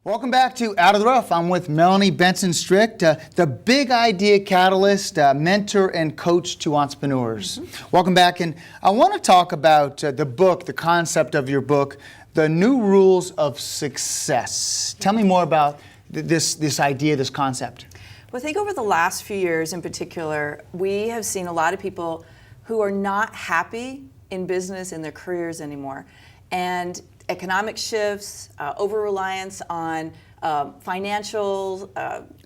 Welcome back to Out of the Rough. I'm with Melanie Benson Strick, the big idea catalyst, mentor and coach to entrepreneurs. Welcome back, and I want to talk about the book, the concept of your book, The New Rules of Success. Tell me more about this idea, this concept. Well, I think over the last few years in particular, we have seen a lot of people who are not happy in business, in their careers anymore. And economic shifts, over-reliance on financial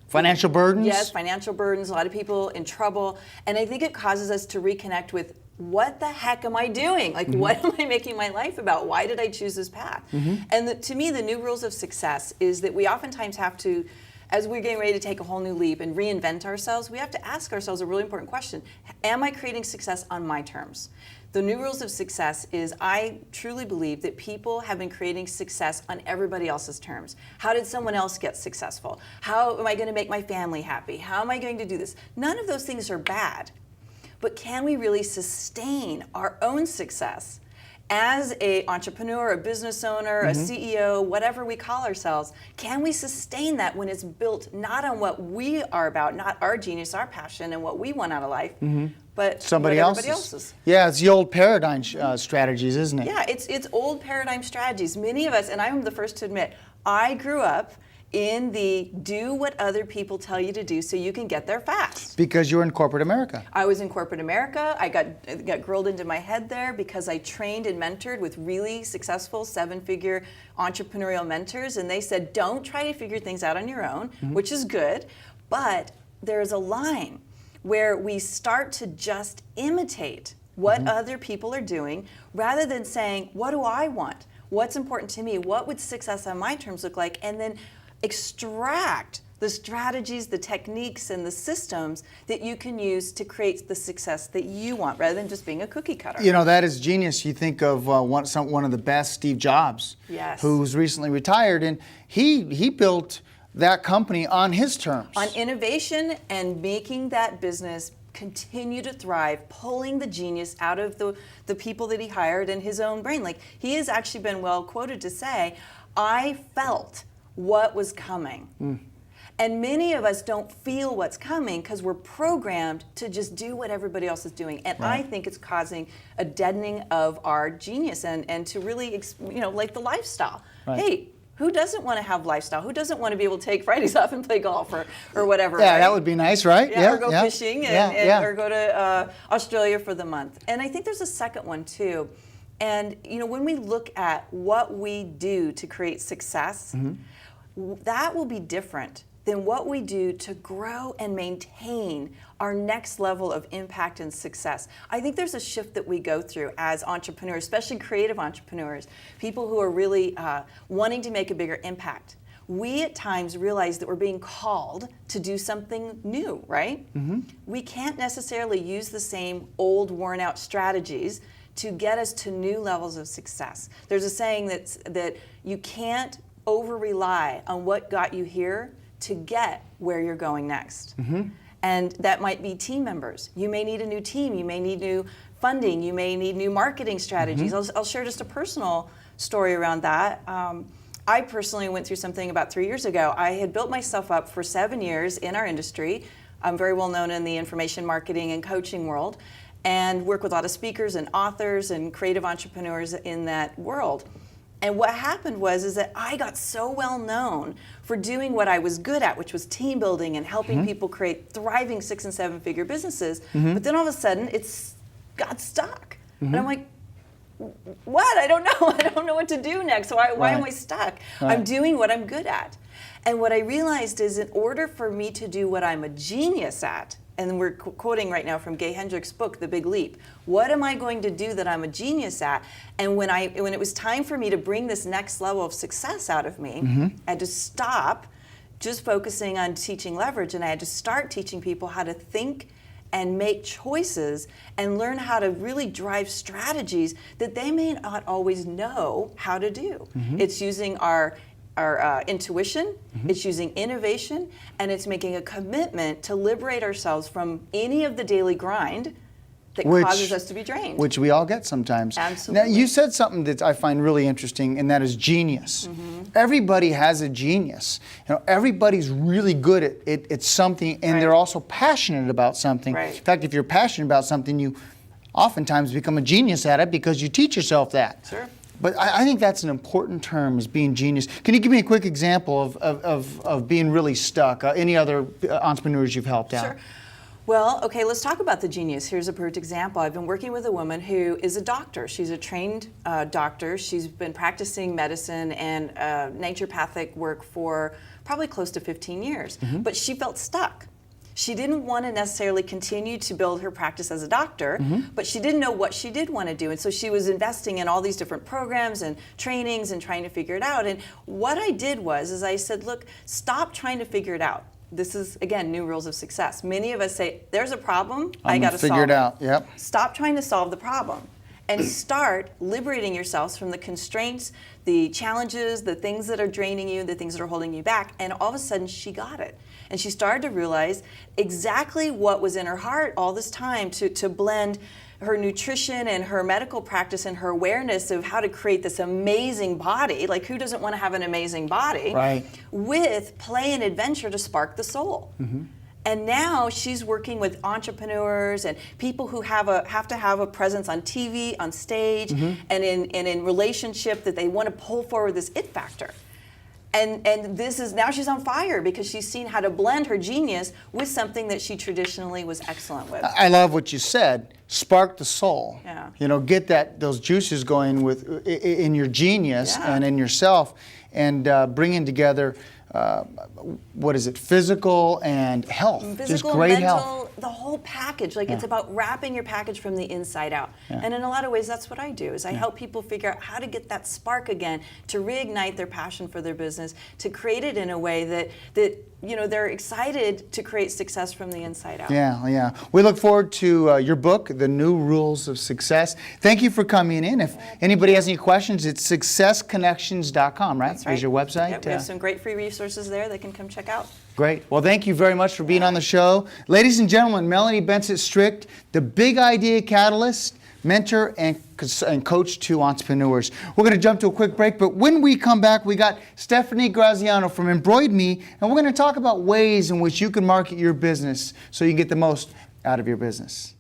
burdens? Yes, financial burdens, a lot of people in trouble. And I think it causes us to reconnect with, what the heck am I doing? Like, what am I making my life about? Why did I choose this path? And to me, the new rules of success is that we oftentimes have to, as we're getting ready to take a whole new leap and reinvent ourselves, we have to ask ourselves a really important question. Am I creating success on my terms? The new rules of success is, I truly believe that people have been creating success on everybody else's terms. How did someone else get successful? How am I going to make my family happy? How am I going to do this? None of those things are bad. But can we really sustain our own success as an entrepreneur, a business owner, a CEO, whatever we call ourselves? Can we sustain that when it's built not on what we are about, not our genius, our passion, and what we want out of life, but Somebody else's. Yeah, it's the old paradigm strategies, isn't it? Yeah, it's old paradigm strategies. Many of us, and I'm the first to admit, I grew up in the do what other people tell you to do so you can get there fast. Because you're in corporate America. I was in corporate America. I got grilled into my head there because I trained and mentored with really successful 7-figure entrepreneurial mentors, and they said, don't try to figure things out on your own, which is good, but there's a line where we start to just imitate what other people are doing rather than saying, what do I want? What's important to me? What would success on my terms look like? And then extract the strategies, the techniques, and the systems that you can use to create the success that you want, rather than just being a cookie cutter. You know, that is genius. You think of one of the best, Steve Jobs, who's recently retired, and he built that company on his terms. On innovation and making that business continue to thrive, pulling the genius out of the people that he hired and his own brain. Like, he has actually been well quoted to say, I felt what was coming. And many of us don't feel what's coming because we're programmed to just do what everybody else is doing. And I think it's causing a deadening of our genius and to really, like the lifestyle. Hey, who doesn't want to have lifestyle? Who doesn't want to be able to take Fridays off and play golf or whatever? Yeah, that would be nice, right? Yeah, or go fishing or go to Australia for the month. And I think there's a second one too. And when we look at what we do to create success, that will be different than what we do to grow and maintain our next level of impact and success. I think there's a shift that we go through as entrepreneurs, especially creative entrepreneurs, people who are really wanting to make a bigger impact. We at times realize that we're being called to do something new, right? We can't necessarily use the same old, worn-out strategies to get us to new levels of success. There's a saying that you can't over-rely on what got you here to get where you're going next. And that might be team members. You may need a new team. You may need new funding. You may need new marketing strategies. I'll share just a personal story around that. I personally went through something about 3 years ago. I had built myself up for 7 years in our industry. I'm very well known in the information marketing and coaching world, and work with a lot of speakers and authors and creative entrepreneurs in that world. And what happened was that I got so well known for doing what I was good at, which was team building and helping people create thriving 6- and 7-figure businesses. But then all of a sudden, it's got stuck. And I'm like, what? I don't know. I don't know what to do next. Why am I stuck? I'm doing what I'm good at. And what I realized is, in order for me to do what I'm a genius at, and we're quoting right now from Gay Hendricks' book, The Big Leap. What am I going to do that I'm a genius at? And when it was time for me to bring this next level of success out of me, I had to stop just focusing on teaching leverage, and I had to start teaching people how to think and make choices and learn how to really drive strategies that they may not always know how to do. It's using our intuition, it's using innovation, and it's making a commitment to liberate ourselves from any of the daily grind that causes us to be drained. Which we all get sometimes. Absolutely. Now, you said something that I find really interesting, and that is genius. Everybody has a genius. Everybody's really good at something, and they're also passionate about something. Right. In fact, if you're passionate about something, you oftentimes become a genius at it because you teach yourself that. Sure. But I think that's an important term, is being genius. Can you give me a quick example of being really stuck? Any other entrepreneurs you've helped out? Sure. Well, okay, let's talk about the genius. Here's a perfect example. I've been working with a woman who is a doctor. She's a trained doctor. She's been practicing medicine and naturopathic work for probably close to 15 years. But she felt stuck. She didn't want to necessarily continue to build her practice as a doctor, but she didn't know what she did want to do. And so she was investing in all these different programs and trainings and trying to figure it out. And what I did is I said, look, stop trying to figure it out. This is, again, new rules of success. Many of us say, there's a problem, I got to solve it. Figure it out, yep. Stop trying to solve the problem and start liberating yourselves from the constraints, the challenges, the things that are draining you, the things that are holding you back. And all of a sudden, she got it. And she started to realize exactly what was in her heart all this time to blend her nutrition and her medical practice and her awareness of how to create this amazing body, like who doesn't want to have an amazing body, right, with play and adventure to spark the soul. And now she's working with entrepreneurs and people who have to have a presence on TV, on stage, and in relationship that they want to pull forward this it factor. And this is, now she's on fire because she's seen how to blend her genius with something that she traditionally was excellent with. I love what you said. Spark the soul. Yeah. Get those juices going in your genius and in yourself, and bringing together what is it? Physical and health. Physical, just great mental, health. The whole package. Like it's about wrapping your package from the inside out. And in a lot of ways, that's what I do. Is I help people figure out how to get that spark again, to reignite their passion for their business, to create it in a way that they're excited to create success from the inside out. Yeah. We look forward to your book, The New Rules of Success. Thank you for coming in. If anybody has any questions, it's successconnections.com, right? That's right. Is your website? Yep, we have some great free resources there they can come check out. Great. Well, thank you very much for being on the show. Ladies and gentlemen, Melanie Benson, Strick, the Big Idea Catalyst, mentor and coach to entrepreneurs. We're going to jump to a quick break, but when we come back, we got Stephanie Graziano from Embroid Me, and we're going to talk about ways in which you can market your business so you can get the most out of your business.